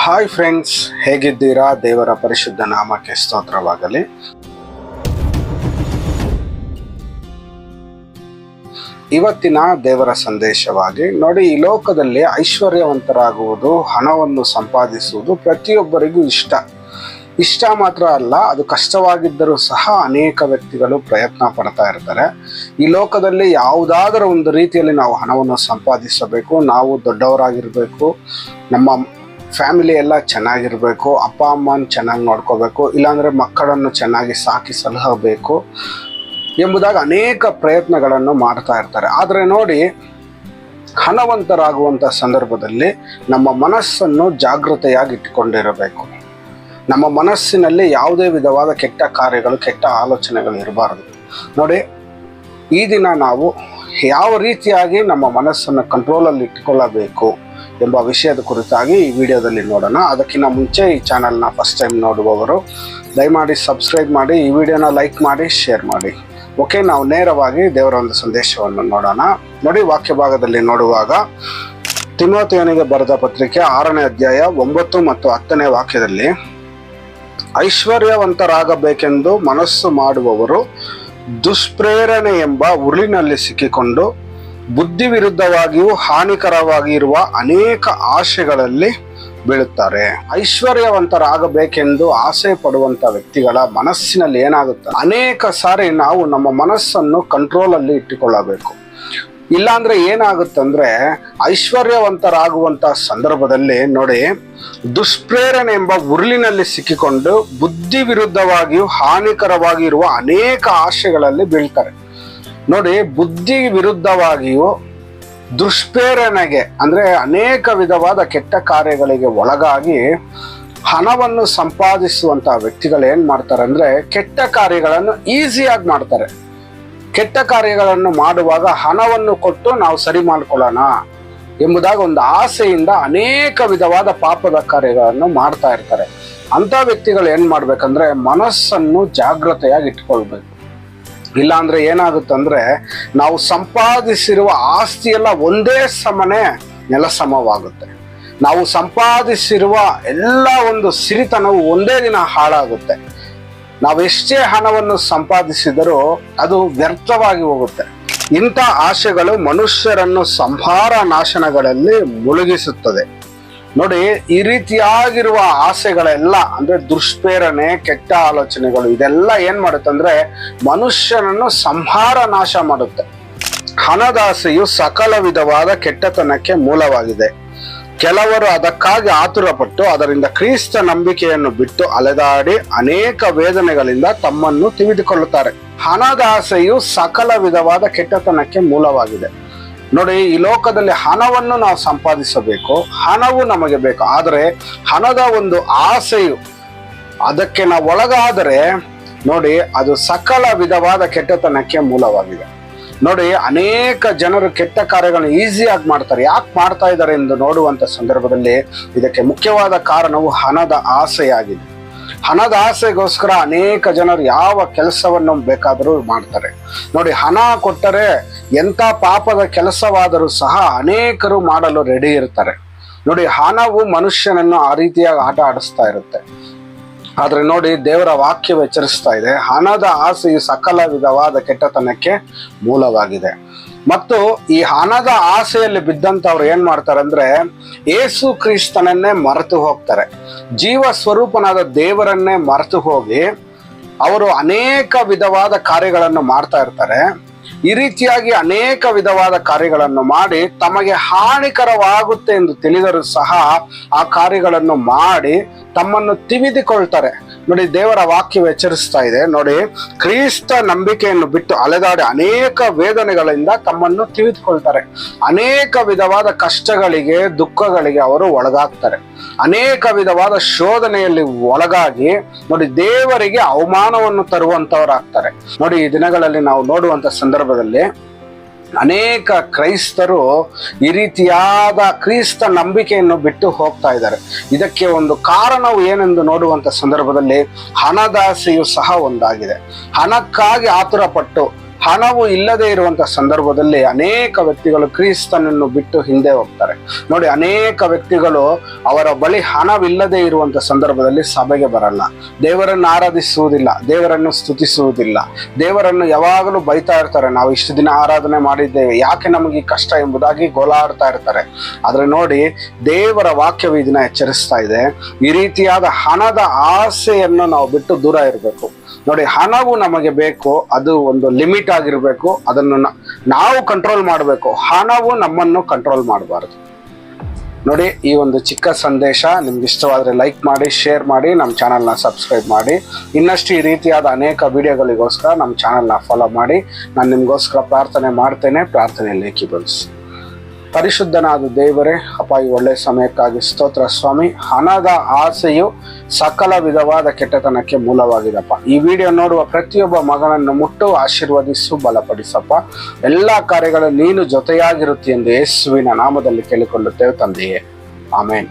Hi friends, ಹೇಗಿದ್ದೀರಾ? ದೇವರ ಪರಿಶುದ್ಧ ನಾಮಕ್ಕೆ ಸ್ತೋತ್ರವಾಗಲಿ. ಇವತ್ತಿನ ದೇವರ ಸಂದೇಶವಾಗಿ ನೋಡಿ, ಈ ಲೋಕದಲ್ಲಿ ಐಶ್ವರ್ಯವಂತರಾಗುವುದು, ಹಣವನ್ನು ಸಂಪಾದಿಸುವುದು ಪ್ರತಿಯೊಬ್ಬರಿಗೂ ಇಷ್ಟ ಮಾತ್ರ ಅಲ್ಲ, ಅದು ಕಷ್ಟವಾಗಿದ್ದರೂ ಸಹ ಅನೇಕ ವ್ಯಕ್ತಿಗಳು ಪ್ರಯತ್ನ ಪಡ್ತಾ ಇರ್ತಾರೆ. ಈ ಲೋಕದಲ್ಲಿ ಯಾವುದಾದರೂ ಒಂದು ರೀತಿಯಲ್ಲಿ ನಾವು ಹಣವನ್ನು ಸಂಪಾದಿಸಬೇಕು, ನಾವು ದೊಡ್ಡವರಾಗಿರಬೇಕು, ನಮ್ಮ ಫ್ಯಾಮಿಲಿ ಎಲ್ಲ ಚೆನ್ನಾಗಿರಬೇಕು, ಅಪ್ಪ ಅಮ್ಮನ ಚೆನ್ನಾಗಿ ನೋಡ್ಕೋಬೇಕು, ಇಲ್ಲಾಂದರೆ ಮಕ್ಕಳನ್ನು ಚೆನ್ನಾಗಿ ಸಾಕಿ ಸಲಹಬೇಕು ಎಂಬುದಾಗಿ ಅನೇಕ ಪ್ರಯತ್ನಗಳನ್ನು ಮಾಡ್ತಾ ಇರ್ತಾರೆ. ಆದರೆ ನೋಡಿ, ಹಣವಂತರಾಗುವಂಥ ಸಂದರ್ಭದಲ್ಲಿ ನಮ್ಮ ಮನಸ್ಸನ್ನು ಜಾಗೃತೆಯಾಗಿ ಇಟ್ಟುಕೊಂಡಿರಬೇಕು. ನಮ್ಮ ಮನಸ್ಸಿನಲ್ಲಿ ಯಾವುದೇ ವಿಧವಾದ ಕೆಟ್ಟ ಕಾರ್ಯಗಳು, ಕೆಟ್ಟ ಆಲೋಚನೆಗಳು ಇರಬಾರದು. ನೋಡಿ, ಈ ದಿನ ನಾವು ಯಾವ ರೀತಿಯಾಗಿ ನಮ್ಮ ಮನಸ್ಸನ್ನು ಕಂಟ್ರೋಲಲ್ಲಿ ಇಟ್ಟುಕೊಳ್ಳಬೇಕು ಎಂಬ ವಿಷಯದ ಕುರಿತಾಗಿ ಈ ವಿಡಿಯೋದಲ್ಲಿ ನೋಡೋಣ. ಅದಕ್ಕಿಂತ ಮುಂಚೆ ಈ ಚಾನಲ್ನ ಫಸ್ಟ್ ಟೈಮ್ ನೋಡುವವರು ದಯಮಾಡಿ ಸಬ್ಸ್ಕ್ರೈಬ್ ಮಾಡಿ, ಈ ವಿಡಿಯೋನ ಲೈಕ್ ಮಾಡಿ, ಶೇರ್ ಮಾಡಿ. ಓಕೆ, ನಾವು ನೇರವಾಗಿ ದೇವರ ಒಂದು ಸಂದೇಶವನ್ನು ನೋಡೋಣ. ನೋಡಿ, ವಾಕ್ಯ ಭಾಗದಲ್ಲಿ ನೋಡುವಾಗ ತಿಮೋಥೆಯನಿಗೆ ಬರೆದ ಪತ್ರಿಕೆ 6ನೇ ಅಧ್ಯಾಯ 9 ಮತ್ತು 10ನೇ ವಾಕ್ಯದಲ್ಲಿ, ಐಶ್ವರ್ಯವಂತರಾಗಬೇಕೆಂದು ಮನಸ್ಸು ಮಾಡುವವರು ದುಷ್ಪ್ರೇರಣೆ ಎಂಬ ಉರುಳಿನಲ್ಲಿ ಸಿಕ್ಕಿಕೊಂಡು ಬುದ್ಧಿ ವಿರುದ್ಧವಾಗಿಯೂ ಹಾನಿಕರವಾಗಿರುವ ಅನೇಕ ಆಶೆಗಳಲ್ಲಿ ಬೀಳುತ್ತಾರೆ. ಐಶ್ವರ್ಯವಂತರಾಗಬೇಕೆಂದು ಆಸೆ ಪಡುವಂತ ವ್ಯಕ್ತಿಗಳ ಮನಸ್ಸಿನಲ್ಲಿ ಏನಾಗುತ್ತೆ, ಅನೇಕ ಸಾರಿ ನಾವು ನಮ್ಮ ಮನಸ್ಸನ್ನು ಕಂಟ್ರೋಲಲ್ಲಿ ಇಟ್ಟುಕೊಳ್ಳಬೇಕು. ಇಲ್ಲಾಂದ್ರೆ ಏನಾಗುತ್ತಂದ್ರೆ, ಐಶ್ವರ್ಯವಂತರಾಗುವಂತ ಸಂದರ್ಭದಲ್ಲಿ ನೋಡಿ, ದುಷ್ಪ್ರೇರಣೆ ಎಂಬ ಉರುಳಿನಲ್ಲಿ ಸಿಕ್ಕಿಕೊಂಡು ಬುದ್ಧಿ ವಿರುದ್ಧವಾಗಿಯೂ ಹಾನಿಕರವಾಗಿರುವ ಅನೇಕ ಆಶೆಗಳಲ್ಲಿ ಬೀಳ್ತಾರೆ. ನೋಡಿ, ಬುದ್ಧಿ ವಿರುದ್ಧವಾಗಿಯೂ ದುಷ್ಪ್ರೇರಣೆಗೆ ಅಂದ್ರೆ ಅನೇಕ ವಿಧವಾದ ಕೆಟ್ಟ ಕಾರ್ಯಗಳಿಗೆ ಒಳಗಾಗಿ ಹಣವನ್ನು ಸಂಪಾದಿಸುವಂತಹ ವ್ಯಕ್ತಿಗಳು ಏನ್ ಮಾಡ್ತಾರೆ ಅಂದ್ರೆ, ಕೆಟ್ಟ ಕಾರ್ಯಗಳನ್ನು ಈಸಿಯಾಗಿ ಮಾಡ್ತಾರೆ. ಕೆಟ್ಟ ಕಾರ್ಯಗಳನ್ನು ಮಾಡುವಾಗ ಹಣವನ್ನು ಕೊಟ್ಟು ನಾವು ಸರಿ ಮಾಡ್ಕೊಳ್ಳೋಣ ಎಂಬುದಾಗಿ ಒಂದು ಆಸೆಯಿಂದ ಅನೇಕ ವಿಧವಾದ ಪಾಪದ ಕಾರ್ಯಗಳನ್ನು ಮಾಡ್ತಾ ಇರ್ತಾರೆ. ಅಂತ ವ್ಯಕ್ತಿಗಳು ಏನ್ ಮಾಡ್ಬೇಕಂದ್ರೆ, ಮನಸ್ಸನ್ನು ಜಾಗೃತೆಯಾಗಿ ಇಟ್ಕೊಳ್ಬೇಕು. ಇಲ್ಲಾಂದ್ರೆ ಏನಾಗುತ್ತಂದ್ರೆ, ನಾವು ಸಂಪಾದಿಸಿರುವ ಆಸ್ತಿ ಎಲ್ಲ ಒಂದೇ ಸಮನೆ ನೆಲಸಮವಾಗುತ್ತೆ. ನಾವು ಸಂಪಾದಿಸಿರುವ ಎಲ್ಲ ಒಂದು ಸಿರಿತನವು ಒಂದೇ ದಿನ ಹಾಳಾಗುತ್ತೆ. ನಾವು ಎಷ್ಟೇ ಹಣವನ್ನು ಸಂಪಾದಿಸಿದರೂ ಅದು ವ್ಯರ್ಥವಾಗಿ ಹೋಗುತ್ತೆ. ಇಂಥ ಆಶೆಗಳು ಮನುಷ್ಯರನ್ನು ಸಂಹಾರ ನಾಶನಗಳಲ್ಲಿ ಮುಳುಗಿಸುತ್ತದೆ. ನೋಡಿ, ಈ ರೀತಿಯಾಗಿರುವ ಆಸೆಗಳೆಲ್ಲ ಅಂದ್ರೆ ದುಷ್ಪ್ರೇರಣೆ, ಕೆಟ್ಟ ಆಲೋಚನೆಗಳು, ಇದೆಲ್ಲ ಏನ್ ಮಾಡುತ್ತೆ ಅಂದ್ರೆ ಮನುಷ್ಯನನ್ನು ಸಂಹಾರ ನಾಶ ಮಾಡುತ್ತೆ. ಹಣದಾಸೆಯು ಸಕಲ ವಿಧವಾದ ಕೆಟ್ಟತನಕ್ಕೆ ಮೂಲವಾಗಿದೆ. ಕೆಲವರು ಅದಕ್ಕಾಗಿ ಆತುರಪಟ್ಟು ಅದರಿಂದ ಕ್ರಿಸ್ತ ನಂಬಿಕೆಯನ್ನು ಬಿಟ್ಟು ಅಲೆದಾಡಿ ಅನೇಕ ವೇದನೆಗಳಿಂದ ತಮ್ಮನ್ನು ತಿಳಿದುಕೊಳ್ಳುತ್ತಾರೆ. ಹಣದಾಸೆಯು ಸಕಲ ವಿಧವಾದ ಕೆಟ್ಟತನಕ್ಕೆ ಮೂಲವಾಗಿದೆ. ನೋಡಿ, ಈ ಲೋಕದಲ್ಲಿ ಹಣವನ್ನು ನಾವು ಸಂಪಾದಿಸಬೇಕು, ಹಣವು ನಮಗೆ ಬೇಕು. ಆದರೆ ಹಣದ ಒಂದು ಆಸೆಯು ಅದಕ್ಕೆ ನಾವು ಒಳಗಾದರೆ ನೋಡಿ, ಅದು ಸಕಲ ವಿಧವಾದ ಕೆಟ್ಟತನಕ್ಕೆ ಮೂಲವಾಗಿದೆ. ನೋಡಿ, ಅನೇಕ ಜನರು ಕೆಟ್ಟ ಕಾರ್ಯಗಳನ್ನು ಈಸಿಯಾಗಿ ಮಾಡ್ತಾರೆ. ಯಾಕೆ ಮಾಡ್ತಾ ಇದ್ದಾರೆ ಎಂದು ನೋಡುವಂತ ಸಂದರ್ಭದಲ್ಲಿ ಇದಕ್ಕೆ ಮುಖ್ಯವಾದ ಕಾರಣವು ಹಣದ ಆಸೆಯಾಗಿದೆ. ಹಣದ ಆಸೆಗೋಸ್ಕರ ಅನೇಕ ಜನರು ಯಾವ ಕೆಲಸವನ್ನು ಬೇಕಾದರೂ ಮಾಡ್ತಾರೆ. ನೋಡಿ, ಹಣ ಕೊಟ್ಟರೆ ಎಂಥ ಪಾಪದ ಕೆಲಸವಾದರೂ ಸಹ ಅನೇಕರು ಮಾಡಲು ರೆಡಿ ಇರ್ತಾರೆ. ನೋಡಿ, ಹಣವು ಮನುಷ್ಯನನ್ನು ಆ ರೀತಿಯಾಗಿ ಆಟ ಆಡಿಸ್ತಾ ಇರುತ್ತೆ. ಆದ್ರೆ ನೋಡಿ, ದೇವರ ವಾಕ್ಯವು ಎಚ್ಚರಿಸ್ತಾ ಇದೆ, ಹಣದ ಆಸೆಯು ಸಕಲ ವಿಧವಾದ ಕೆಟ್ಟತನಕ್ಕೆ ಮೂಲವಾಗಿದೆ. ಮತ್ತು ಈ ಹಣದ ಆಸೆಯಲ್ಲಿ ಬಿದ್ದಂಥವ್ರು ಏನ್ ಮಾಡ್ತಾರೆ ಅಂದ್ರೆ, ಯೇಸು ಕ್ರಿಸ್ತನನ್ನೇ ಮರೆತು ಹೋಗ್ತಾರೆ. ಜೀವ ಸ್ವರೂಪನಾದ ದೇವರನ್ನೇ ಮರೆತು ಹೋಗಿ ಅವರು ಅನೇಕ ವಿಧವಾದ ಕಾರ್ಯಗಳನ್ನು ಮಾಡ್ತಾ ಇರ್ತಾರೆ. ಈ ರೀತಿಯಾಗಿ ಅನೇಕ ವಿಧವಾದ ಕಾರ್ಯಗಳನ್ನು ಮಾಡಿ ತಮಗೆ ಹಾನಿಕರವಾಗುತ್ತೆ ಎಂದು ತಿಳಿದರೂ ಸಹ ಆ ಕಾರ್ಯಗಳನ್ನು ಮಾಡಿ ತಮ್ಮನ್ನು ತಿವಿದುಕೊಳ್ತಾರೆ. ನೋಡಿ, ದೇವರ ವಾಕ್ಯವು ಎಚ್ಚರಿಸ್ತಾ ಇದೆ. ನೋಡಿ, ಕ್ರಿಸ್ತ ನಂಬಿಕೆಯನ್ನು ಬಿಟ್ಟು ಅಲೆದಾಡಿ ಅನೇಕ ವೇದನೆಗಳಿಂದ ತಮ್ಮನ್ನು ತಿಳಿದುಕೊಳ್ತಾರೆ. ಅನೇಕ ವಿಧವಾದ ಕಷ್ಟಗಳಿಗೆ, ದುಃಖಗಳಿಗೆ ಅವರು ಒಳಗಾಗ್ತಾರೆ. ಅನೇಕ ವಿಧವಾದ ಶೋಧನೆಯಲ್ಲಿ ಒಳಗಾಗಿ ನೋಡಿ, ದೇವರಿಗೆ ಅವಮಾನವನ್ನು ತರುವಂತವರಾಗ್ತಾರೆ. ನೋಡಿ, ಈ ದಿನಗಳಲ್ಲಿ ನಾವು ನೋಡುವಂತ ಸಂದರ್ಭದಲ್ಲಿ ಅನೇಕ ಕ್ರೈಸ್ತರು ಈ ರೀತಿಯಾದ ಕ್ರಿಸ್ತ ನಂಬಿಕೆಯನ್ನು ಬಿಟ್ಟು ಹೋಗ್ತಾ ಇದ್ದಾರೆ. ಇದಕ್ಕೆ ಒಂದು ಕಾರಣವು ಏನೆಂದು ನೋಡುವಂತ ಸಂದರ್ಭದಲ್ಲಿ ಹಣದಾಸೆಯು ಸಹ ಒಂದಾಗಿದೆ. ಹಣಕ್ಕಾಗಿ ಆತುರಪಟ್ಟು ಹಣವು ಇಲ್ಲದೆ ಇರುವಂತ ಸಂದರ್ಭದಲ್ಲಿ ಅನೇಕ ವ್ಯಕ್ತಿಗಳು ಕ್ರಿಸ್ತನನ್ನು ಬಿಟ್ಟು ಹಿಂದೆ ಹೋಗ್ತಾರೆ. ನೋಡಿ, ಅನೇಕ ವ್ಯಕ್ತಿಗಳು ಅವರ ಬಳಿ ಹಣವಿಲ್ಲದೆ ಇರುವಂತ ಸಂದರ್ಭದಲ್ಲಿ ಸಭೆಗೆ ಬರಲ್ಲ, ದೇವರನ್ನು ಆರಾಧಿಸುವುದಿಲ್ಲ, ದೇವರನ್ನು ಸ್ತುತಿಸುವುದಿಲ್ಲ, ದೇವರನ್ನು ಯಾವಾಗಲೂ ಬೈತಾ ಇರ್ತಾರೆ. ನಾವು ಇಷ್ಟು ದಿನ ಆರಾಧನೆ ಮಾಡಿದ್ದೇವೆ, ಯಾಕೆ ನಮಗೆ ಈ ಕಷ್ಟ ಎಂಬುದಾಗಿ ಗೋಳಾಡ್ತಾ ಇರ್ತಾರೆ. ಆದ್ರೆ ನೋಡಿ, ದೇವರ ವಾಕ್ಯವು ಈ ದಿನ ಎಚ್ಚರಿಸ್ತಾ ಇದೆ, ಈ ರೀತಿಯಾದ ಹಣದ ಆಸೆಯನ್ನು ನಾವು ಬಿಟ್ಟು ದೂರ ಇರಬೇಕು. ನೋಡಿ, ಹಣವು ನಮಗೆ ಬೇಕು, ಅದು ಒಂದು ಲಿಮಿಟ್ ಆಗಿರ್ಬೇಕು, ಅದನ್ನು ನಾವು ಕಂಟ್ರೋಲ್ ಮಾಡಬೇಕು, ಹಣವು ನಮ್ಮನ್ನು ಕಂಟ್ರೋಲ್ ಮಾಡಬಾರದು. ನೋಡಿ, ಈ ಒಂದು ಚಿಕ್ಕ ಸಂದೇಶ ನಿಮ್ಗೆ ಇಷ್ಟವಾದರೆ ಲೈಕ್ ಮಾಡಿ, ಶೇರ್ ಮಾಡಿ, ನಮ್ಮ ಚಾನಲ್ನ ಸಬ್ಸ್ಕ್ರೈಬ್ ಮಾಡಿ. ಇನ್ನಷ್ಟು ಈ ರೀತಿಯಾದ ಅನೇಕ ವಿಡಿಯೋಗಳಿಗೋಸ್ಕರ ನಮ್ಮ ಚಾನಲ್ನ ಫಾಲೋ ಮಾಡಿ. ನಾನು ನಿಮಗೋಸ್ಕರ ಪ್ರಾರ್ಥನೆ ಮಾಡ್ತೇನೆ, ಪ್ರಾರ್ಥನೆಯಲ್ಲಿ ಏಕೀಭವಿಸಿ. ಪರಿಶುದ್ಧನಾದ ದೇವರೇ, ಅಪ್ಪ, ಈ ಒಳ್ಳೆ ಸಮಯಕ್ಕಾಗಿ ಸ್ತೋತ್ರ ಸ್ವಾಮಿ. ಹಣದ ಆಸೆಯು ಸಕಲ ವಿಧವಾದ ಕೆಟ್ಟತನಕ್ಕೆ ಮೂಲವಾಗಿದಪ್ಪ. ಈ ವಿಡಿಯೋ ನೋಡುವ ಪ್ರತಿಯೊಬ್ಬ ಮಗನನ್ನು ಮುಟ್ಟು ಆಶೀರ್ವದಿಸು, ಬಲಪಡಿಸಪ್ಪ. ಎಲ್ಲ ಕಾರ್ಯಗಳಲ್ಲಿ ನೀನು ಜೊತೆಯಾಗಿರುತ್ತಿ ಎಂದು ಯೇಸುವಿನ ನಾಮದಲ್ಲಿ ಕೇಳಿಕೊಳ್ಳುತ್ತೇವೆ ತಂದೆಯೇ, ಆಮೇನ್.